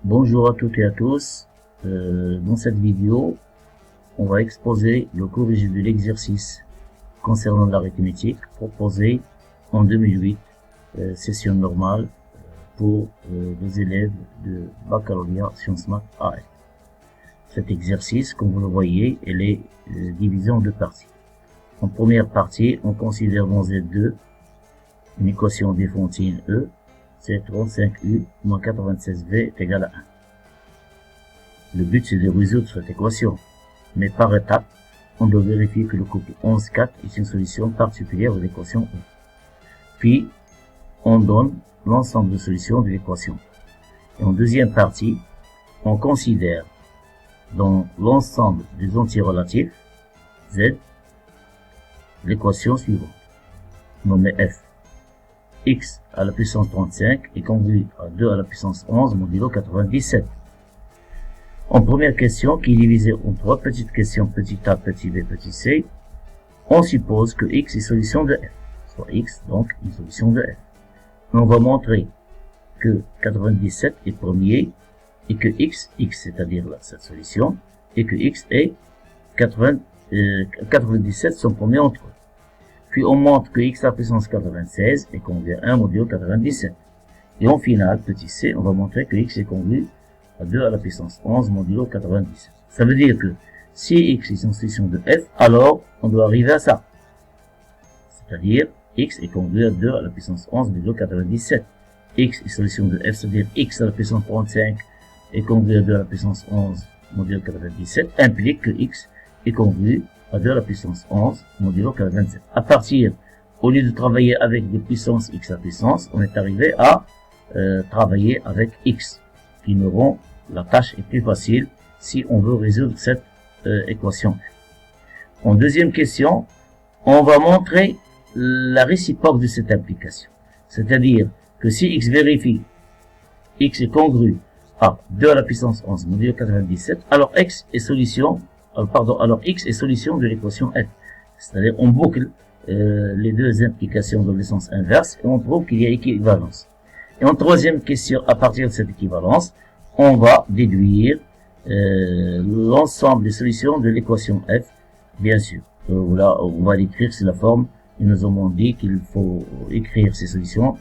Bonjour à toutes et à tous. Dans cette vidéo, on va exposer le corrigé de l'exercice concernant l'arithmétique proposé en 2008, session normale pour les élèves de baccalauréat sciences maths AL. Cet exercice, comme vous le voyez, il est divisé en deux parties. En première partie, on considère dans Z2 une équation des Fontine E, c'est 35U moins 96V est égal à 1. Le but, c'est de résoudre cette équation. Mais par étapes, on doit vérifier que le couple 11,4 est une solution particulière de l'équation E. Puis, on donne l'ensemble de solutions de l'équation. Et en deuxième partie, on considère dans l'ensemble des entiers relatifs, Z, l'équation suivante, nommée F. X à la puissance 35 est congrue à 2 à la puissance 11 modulo 97. En première question, qui est divisée en trois petites questions, petit a, petit b, petit c, on suppose que x est solution de f, soit x, donc une solution de f. On va montrer que 97 est premier, et que x, c'est-à-dire cette solution, et que x et 97 sont premiers entre eux. Puis on montre que x à la puissance 96 est congru à 1 modulo 97. Et en final, petit c, on va montrer que x est congru à 2 à la puissance 11 modulo 97. Ça veut dire que si x est une solution de f, alors on doit arriver à ça. C'est-à-dire x est congru à 2 à la puissance 11 modulo 97. X est solution de f, c'est-à-dire x à la puissance 35 est congru à 2 à la puissance 11 modulo 97, implique que x est congru à 2 à la puissance 11 modulo 97. À partir, au lieu de travailler avec des puissances x à la puissance, on est arrivé à travailler avec x, qui nous rend la tâche est plus facile si on veut résoudre cette équation. En deuxième question, on va montrer la réciproque de cette implication. C'est-à-dire que si x vérifie, x est congru à 2 à la puissance 11 modulo 97, alors x est solution, alors x est solution de l'équation f. C'est-à-dire on boucle les deux implications dans le sens inverse et on trouve qu'il y a équivalence. Et en troisième question, à partir de cette équivalence, on va déduire l'ensemble des solutions de l'équation f, bien sûr. Là, on va l'écrire sur la forme. Ils nous ont dit qu'il faut écrire ces solutions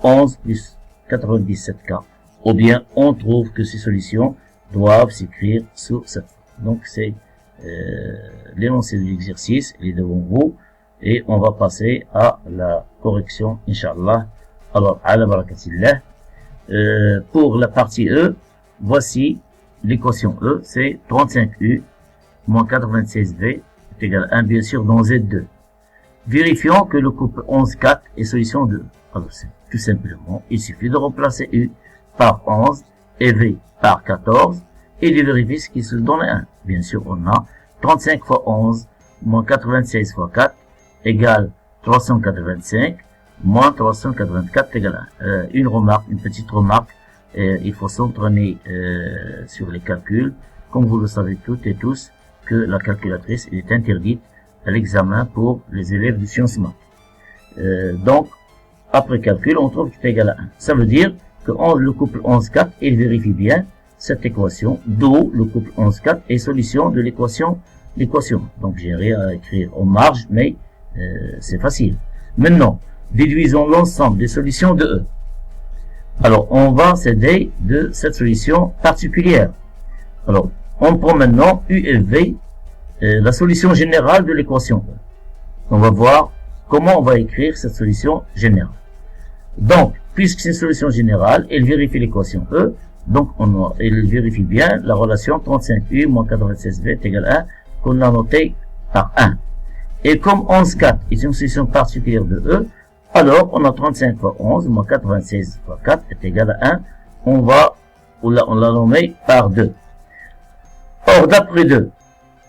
11 plus 97K. Ou bien, on trouve que ces solutions doivent s'écrire sous cette forme. Donc, c'est l'énoncé de l'exercice. Il est devant vous. Et on va passer à la correction, Inch'Allah. Alors, ala barakatillah. Pour la partie E, voici l'équation E, c'est 35U moins 96V est égal à 1, bien sûr, dans Z2. Vérifions que le couple 11,4 est solution de E. Alors, c'est tout simplement, il suffit de remplacer U par 11 et V par 14 et de vérifier ce qui se donne 1. Bien sûr, on a 35 fois 11 moins 96 fois 4 égale 385 moins 384 égale 1. Une petite remarque, il faut s'entraîner sur les calculs. Comme vous le savez toutes et tous, que la calculatrice est interdite à l'examen pour les élèves de sciences maths. Donc, après calcul, on trouve qu'il est égal à 1. Ça veut dire que le couple 11,4, il vérifie bien cette équation, d'où le couple 11,4 est solution de l'équation. Donc, j'ai rien à écrire en marge, mais c'est facile. Maintenant, déduisons l'ensemble des solutions de E. Alors, on va s'aider de cette solution particulière. Alors, on prend maintenant U et V, la solution générale de l'équation E. On va voir comment on va écrire cette solution générale. Donc, puisque c'est une solution générale, elle vérifie l'équation E. Donc, elle vérifie bien la relation 35U moins 96V est égal à 1 qu'on a noté par 1. Et comme 11,4 est une solution particulière de E, alors on a 35 fois 11 moins 96 fois 4 est égal à 1. On l'a nommé par 2. Or, d'après 2,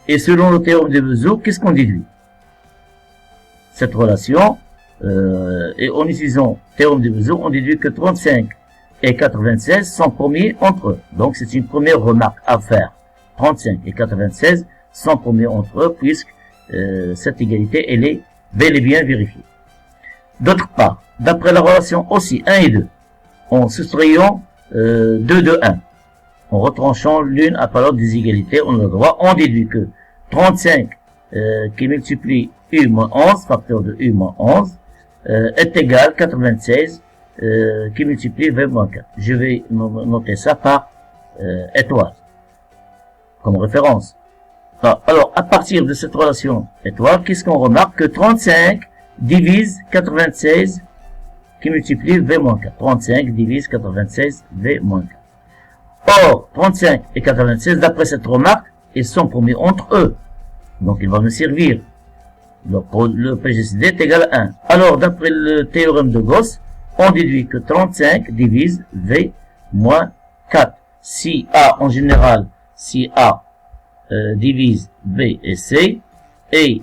et selon le théorème de Bézout, qu'est-ce qu'on déduit? Cette relation, et en utilisant le théorème de Bézout, on déduit que 35 et 96 sont premiers entre eux. Donc, c'est une première remarque à faire. 35 et 96 sont premiers entre eux, puisque cette égalité, elle est bel et bien vérifiée. D'autre part, d'après la relation aussi 1 et 2, en soustrayant 2 de 1. En retranchant l'une à part l'autre des égalités, on a le droit, on déduit que 35 qui multiplie U moins 11, facteur de U moins 11, est égal 96 qui multiplie V moins 4. Je vais noter ça par étoile, comme référence. Alors, à partir de cette relation étoile, qu'est-ce qu'on remarque? Que 35 divise 96 qui multiplie V moins 4. 35 divise 96 V moins 4. Or, 35 et 96, d'après cette remarque, ils sont promis entre eux. Donc, il va nous servir. Donc, le PGCD est égal à 1. Alors, d'après le théorème de Gauss, on déduit que 35 divise V moins 4. Si A, en général, si A divise B et C, et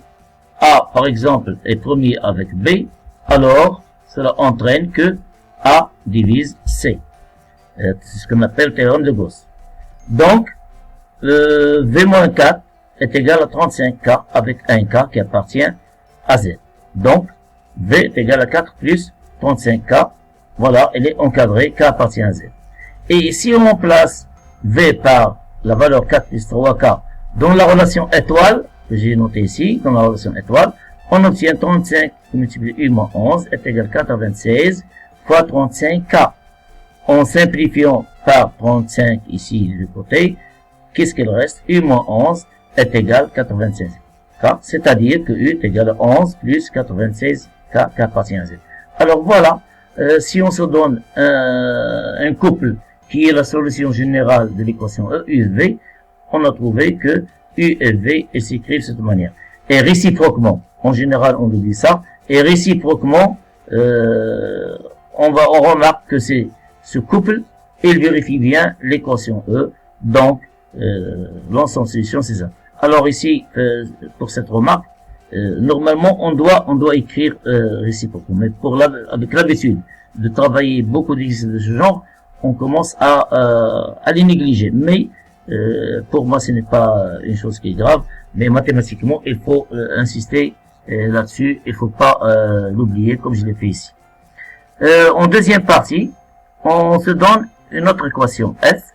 A, par exemple, est premier avec B, alors cela entraîne que A divise C. C'est ce qu'on appelle le théorème de Gauss. Donc, V-4 est égal à 35K avec un K qui appartient à Z. Donc, V est égal à 4 plus 35K. Voilà, elle est encadrée, K appartient à Z. Et si on remplace V par la valeur 4 plus 3K dans la relation étoile, que j'ai noté ici, dans la relation étoile, on obtient 35 multiplié U moins 11 est égal à 96 fois 35K. En simplifiant par 35 ici du côté, qu'est-ce qu'il reste? U moins 11 est égal à 96K, c'est-à-dire que U est égal à 11 plus 96K qui appartient à Z. Alors voilà, si on se donne un couple qui est la solution générale de l'équation E, U et V, on a trouvé que U et V s'écrivent de cette manière. Et réciproquement, en général on oublie ça, et réciproquement, on remarque que c'est ce couple, il vérifie bien l'équation E, donc l'ensemble de solution c'est ça. Alors ici, pour cette remarque, normalement on doit écrire réciproquement, mais avec l'habitude de travailler beaucoup d'exercices de ce genre, on commence à les négliger. Mais pour moi ce n'est pas une chose qui est grave, mais mathématiquement il faut insister là-dessus, il faut pas l'oublier comme je l'ai fait ici. En deuxième partie, on se donne une autre équation F,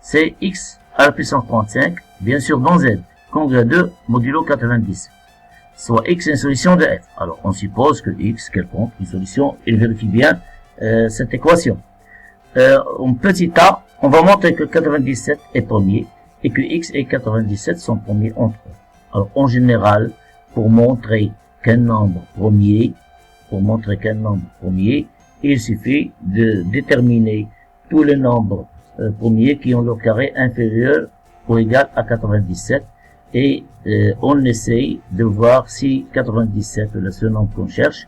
c'est x à la puissance 35, bien sûr dans Z, congrès 2 modulo 90, soit x est une solution de F. Alors on suppose que x, quelconque, une solution, il vérifie bien cette équation. En petit a, on va montrer que 97 est premier et que x et 97 sont premiers entre eux. Alors en général, pour montrer qu'un nombre premier, il suffit de déterminer tous les nombres premiers qui ont leur carré inférieur ou égal à 97 et on essaye de voir si 97, le seul nombre qu'on cherche,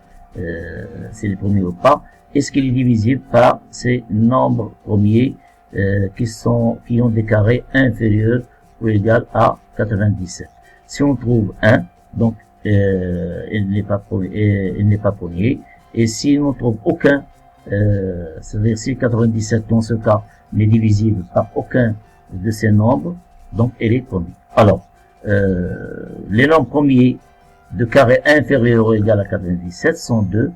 c'est les premiers ou pas, est-ce qu'il est divisible par ces nombres premiers qui ont des carrés inférieurs ou égal à 97. Si on trouve 1, donc il n'est pas premier, et si on ne trouve aucun, c'est-à-dire si 97 dans ce cas n'est divisible par aucun de ces nombres, donc il est premier. Alors, les nombres premiers de carré inférieur ou égal à 97 sont 2,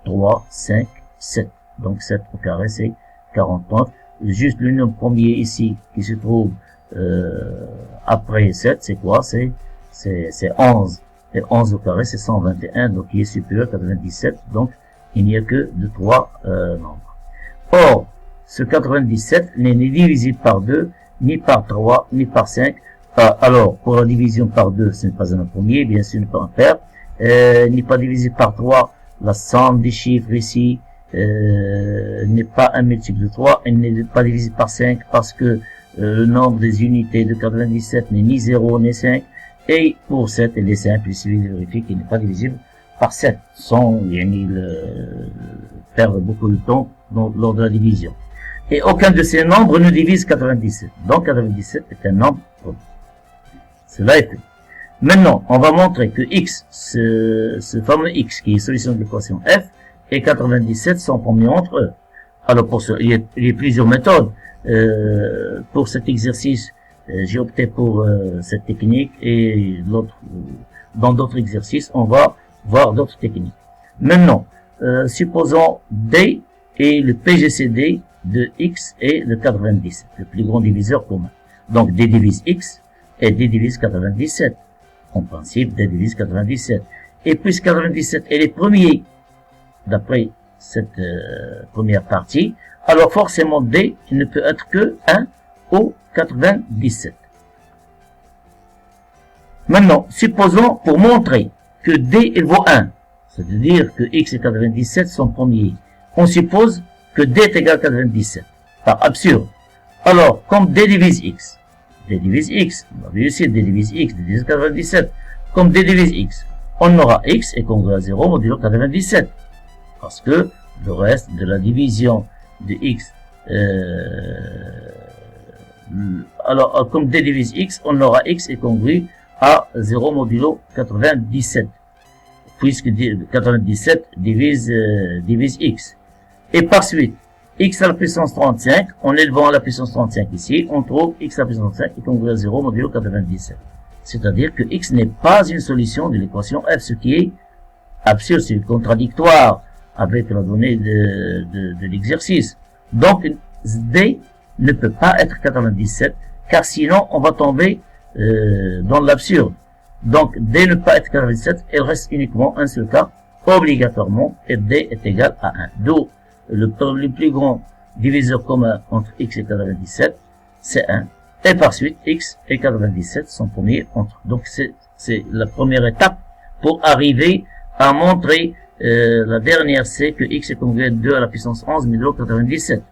3, 5, 7. Donc 7 au carré c'est 49. Juste le nombre premier ici qui se trouve après 7, c'est quoi? C'est 11. Et 11 au carré c'est 121, donc il est supérieur à 97, donc il n'y a que de 3 nombres. Or, ce 97 n'est ni divisible par 2, ni par 3, ni par 5. Alors, pour la division par 2, ce n'est pas un premier, bien sûr, n'est pas un pair. N'est pas divisible par 3, la somme des chiffres ici n'est pas un multiple de 3. Elle n'est pas divisible par 5 parce que le nombre des unités de 97 n'est ni 0 ni 5. Et pour 7, elle est simple, il suffit de vérifier qu'il n'est pas divisible par 7, sans perdre beaucoup de temps lors de la division. Et aucun de ces nombres ne divise 97. Donc 97 est un nombre premier. Cela est fait. Maintenant, on va montrer que x, ce fameux x qui est solution de l'équation f, et 97 sont premiers entre eux. Alors il y a plusieurs méthodes. Pour cet exercice, j'ai opté pour cette technique, et dans d'autres exercices, on va voir d'autres techniques. Maintenant, supposons D et le PGCD de x et de 97, le plus grand diviseur commun. Donc d divise x et d divise 97. En principe, d divise 97. Et puisque 97 est le premier, d'après cette première partie, alors forcément d ne peut être que 1 au 97. Maintenant, supposons pour montrer que d il vaut 1, c'est-à-dire que x et 97 sont premiers, on suppose que d est égal à 97, par absurde. Alors, comme d divise x, on a vu ici d divise x, d divise 97, comme d divise x, on aura x est congrue à 0 modulo 97, parce que le reste de la division de x, alors comme d divise x, on aura x est congrue à 0 modulo 97, puisque 97 divise x. Et par suite, x à la puissance 35, en élevant à la puissance 35 ici, on trouve x à la puissance 35 est congrue à 0 modulo 97. C'est-à-dire que x n'est pas une solution de l'équation f, ce qui est absurde, c'est contradictoire avec la donnée de l'exercice. Donc, d ne peut pas être 97, car sinon, on va tomber dans l'absurde. Donc, d ne peut pas être 97, il reste uniquement un seul cas, obligatoirement, et d est égal à 1. D'où le plus grand diviseur commun entre x et 97, c'est 1. Et par suite, x et 97 sont premiers entre. Donc, c'est la première étape pour arriver à montrer la dernière, c'est que x est congrue à 2 à la puissance 11 modulo 97.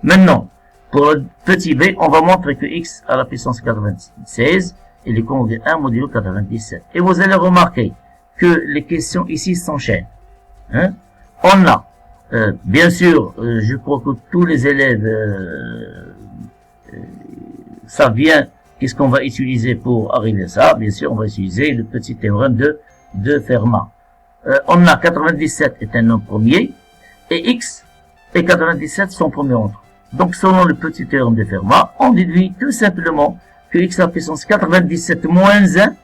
Maintenant, pour le petit b, on va montrer que x à la puissance 96 il est congrue à 1 modulo 97. Et vous allez remarquer que les questions ici s'enchaînent. Hein? On a, bien sûr, je crois que tous les élèves savent bien qu'est-ce qu'on va utiliser pour arriver à ça. Bien sûr, on va utiliser le petit théorème de Fermat. On a 97 est un nombre premier, et x et 97 sont premiers entre. Donc, selon le petit théorème de Fermat, on déduit tout simplement que x à la puissance 97 moins 1,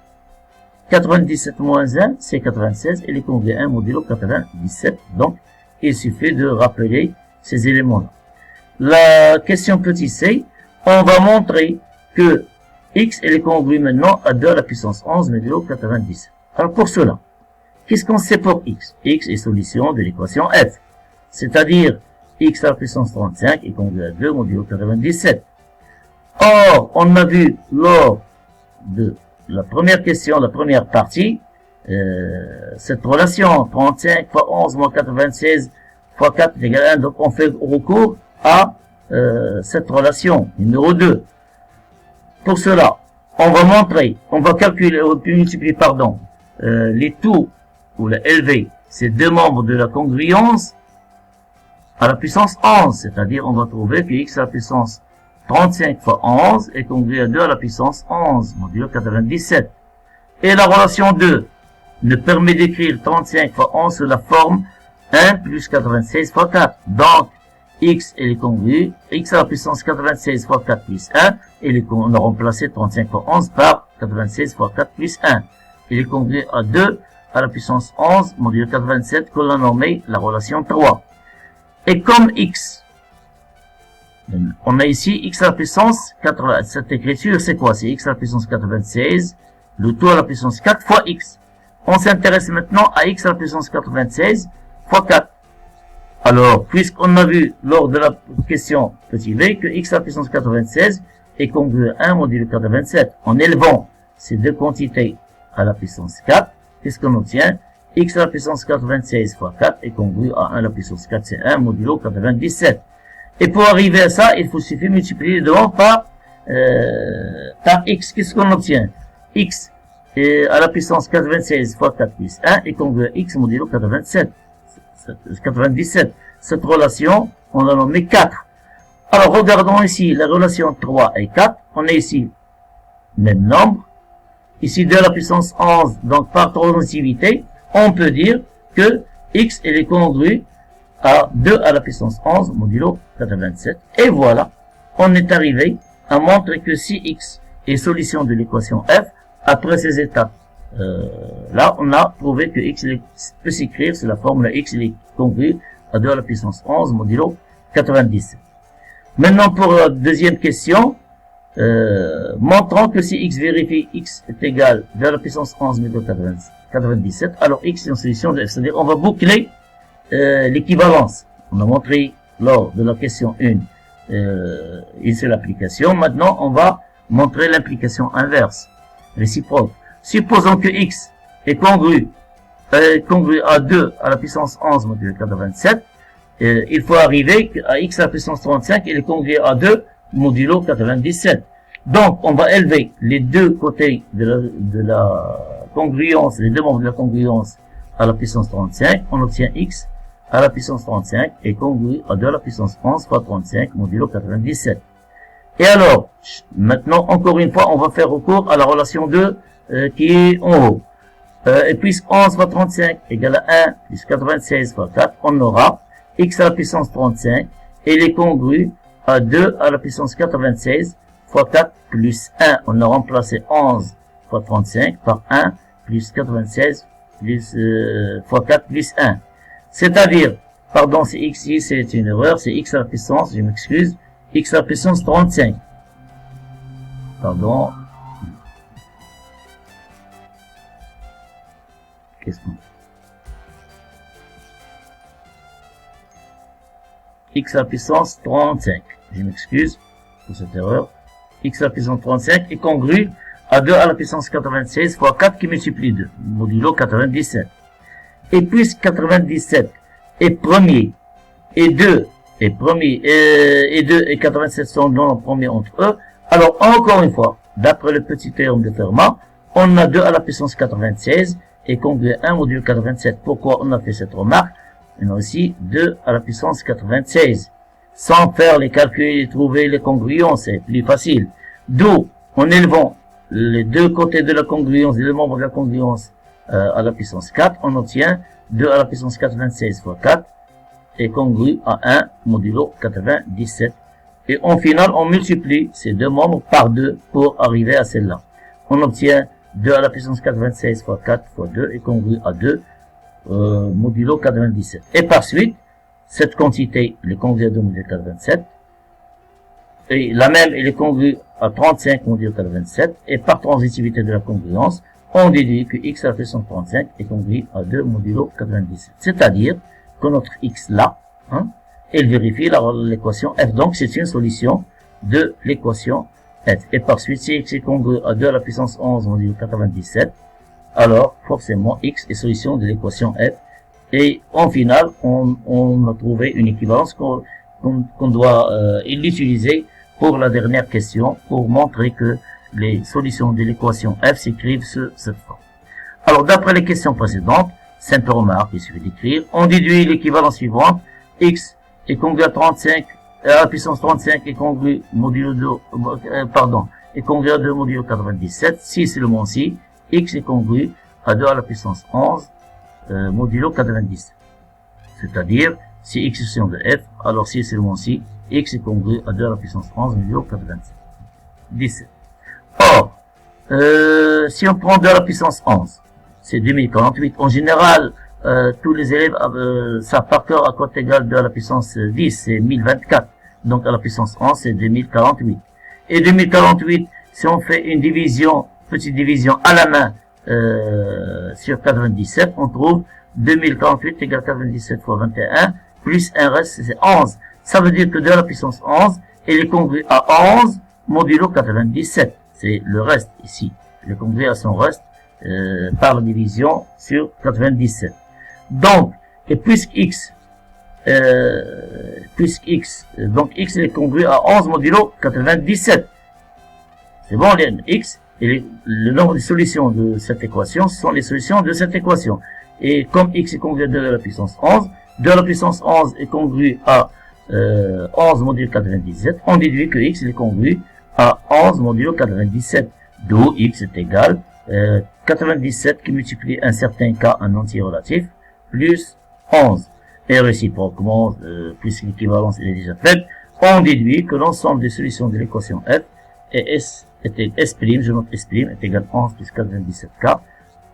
97 moins 1, c'est 96, et il est congrue à 1 modulo 97. Donc, il suffit de rappeler ces éléments-là. La question petit c, on va montrer que x est congrue maintenant à 2 à la puissance 11 modulo 97. Alors, pour cela, qu'est-ce qu'on sait pour x? X est solution de l'équation f, c'est-à-dire x à la puissance 35 est congrue à 2 modulo 97. Or, on a vu lors de la première question, la première partie, cette relation 35 fois 11 moins 96 fois 4 égale 1, donc on fait recours à cette relation numéro 2. Pour cela, on va montrer, on va calculer, multiplier, pardon, les taux ou la LV, c'est deux membres de la congruence à la puissance 11, c'est-à-dire on va trouver que x à la puissance 35 fois 11 est congrue à 2 à la puissance 11, modulo 97. Et la relation 2 ne permet d'écrire 35 fois 11 sous la forme 1 plus 96 fois 4. Donc, x est congrue, x à la puissance 96 fois 4 plus 1, et on a remplacé 35 fois 11 par 96 fois 4 plus 1. Il est congrue à 2 à la puissance 11, modulo 87, que l'on a nommé la relation 3. Et comme x, on a ici x à la puissance 80. Cette écriture, c'est quoi? C'est x à la puissance 96, le tout à la puissance 4 fois x. On s'intéresse maintenant à x à la puissance 96 fois 4. Alors, puisqu'on a vu lors de la question petit v que x à la puissance 96 est congrue à 1 modulo 87. En élevant ces deux quantités à la puissance 4, qu'est-ce qu'on obtient? X à la puissance 96 fois 4 est congrue à 1 à la puissance 4, c'est 1 modulo 97. Et pour arriver à ça, il faut suffire multiplier devant par x. Qu'est-ce qu'on obtient? X à la puissance 96 fois 4 plus 1 est congrue à x modulo 97. Cette relation, on l'a nommée 4. Alors, regardons ici la relation 3 et 4. On a ici même nombre. Ici 2 à la puissance 11, donc par transitivité, on peut dire que x est congrue à 2 à la puissance 11 modulo 87. Et voilà, on est arrivé à montrer que si x est solution de l'équation f, après ces étapes, là, on a prouvé que x peut s'écrire sous la formule x est congrue à 2 à la puissance 11 modulo 97. Maintenant, pour la deuxième question, montrons que si x vérifie x est égal à la puissance 11 modulo 97, alors x est une solution de f. C'est-à-dire, on va boucler l'équivalence. On a montré lors de la question 1 une seule application. Maintenant, on va montrer l'implication inverse, réciproque. Supposons que x est congru à 2 à la puissance 11 modulo 87. Il faut arriver à x à la puissance 35, il est congru à 2 modulo 97. Donc, on va élever les deux côtés de la congruence, les deux membres de la congruence à la puissance 35. On obtient x à la puissance 35 est congru à 2 à la puissance 11 fois 35 modulo 97. Et alors, maintenant, encore une fois, on va faire recours à la relation 2 qui est en haut. Et puisque 11 fois 35 égale à 1 plus 96 fois 4, on aura x à la puissance 35 et il est congru à 2 à la puissance 96 fois 4 plus 1. On a remplacé 11 fois 35 par 1 plus 96 plus, fois 4 plus 1. C'est-à-dire, pardon, c'est x ici, c'est une erreur, c'est x à la puissance, je m'excuse, x à la puissance 35. Pardon. Qu'est-ce qu'on... x à la puissance 35. Je m'excuse pour cette erreur. X à la puissance 35 est congru à 2 à la puissance 96 fois 4 qui multiplie 2, modulo 97. Et puisque 97 est premier, et 2 est premier, et 2 et 87 sont non premiers entre eux, alors encore une fois, d'après le petit théorème de Fermat, on a 2 à la puissance 96 et congru à 1 modulo 87. Pourquoi on a fait cette remarque? On a aussi 2 à la puissance 96. Sans faire les calculs et trouver les congruences, c'est plus facile. D'où, en élevant les deux côtés de la congruence, les deux membres de la congruence à la puissance 4, on obtient 2 à la puissance 96 fois 4 est congru à 1 modulo 97. Et en final, on multiplie ces deux membres par 2 pour arriver à celle-là. On obtient 2 à la puissance 96 fois 4 fois 2 est congru à 2 modulo 97. Et par suite, cette quantité, elle est congrue à 2 modulo 87. Et la même, elle est congrue à 35 modulo 87. Et par transitivité de la congruence, on déduit que x à la puissance 35 est congru à 2 modulo 97. C'est-à-dire que notre x là, elle vérifie l'équation f. Donc, c'est une solution de l'équation f. Et par suite, si x est congru à 2 à la puissance 11 modulo 97, alors forcément x est solution de l'équation f. Et en final, on a trouvé une équivalence qu'on doit l'utiliser pour la dernière question pour montrer que les solutions de l'équation f s'écrivent sous cette forme. Alors, d'après les questions précédentes, simple remarque, il suffit d'écrire, on déduit l'équivalence suivante, x est congru à 35, à la puissance 35 est congru modulo 2, est congru à 2 modulo 97, si c'est le si, x est congru à 2 à la puissance 11, modulo 97. C'est-à-dire, si x est solution de f, alors si c'est le si, x est congru à 2 à la puissance 11 modulo 97. 17. Or, si on prend 2 à la puissance 11, c'est 2048. En général, tous les élèves savent par cœur à quoi égale 2 à la puissance 10, c'est 1024. Donc à la puissance 11, c'est 2048. Et 2048, si on fait une division, petite division à la main, sur 97, on trouve 2048 égale 97 fois 21, plus un reste, c'est 11. Ça veut dire que 2 à la puissance 11, elle est congrue à 11 modulo 97. C'est le reste ici. Elle est congrue à son reste par la division sur 97. Donc, et puisque x, donc x est congru à 11 modulo 97. C'est bon, x, et le nombre de solutions de cette équation, ce sont les solutions de cette équation. Et comme x est congru à 2 à la puissance 11, 2 à la puissance 11 est congru à 11 modulo 97, on déduit que x est congru à 11 modulo 97, d'où x est égal 97 qui multiplie un certain k, un entier relatif, plus 11. Et réciproquement, puisque l'équivalence est déjà faite, on déduit que l'ensemble des solutions de l'équation f est S, S', je note S', est égal à 11 plus 97k,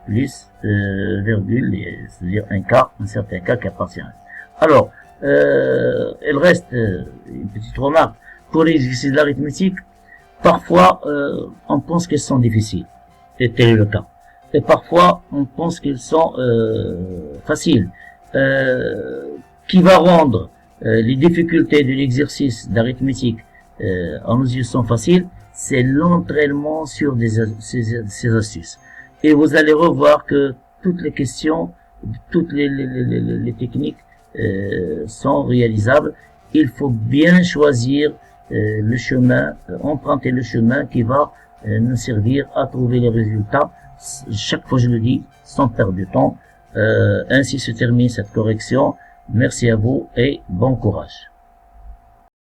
plus, virgule, c'est-à-dire un certain k qui appartient à S. Alors, il reste une petite remarque. pour les exercices d'arithmétique, parfois on pense qu'elles sont difficiles, et tel est le cas. Et parfois on pense qu'elles sont faciles. Qui va rendre les difficultés de l'exercice d'arithmétique en nos yeux sont faciles, c'est l'entraînement sur ces astuces. Et vous allez revoir que toutes les questions, toutes les techniques sont réalisables. Il faut bien choisir le chemin, emprunter le chemin qui va nous servir à trouver les résultats, chaque fois je le dis, sans perdre de temps. Ainsi se termine cette correction. Merci à vous et bon courage.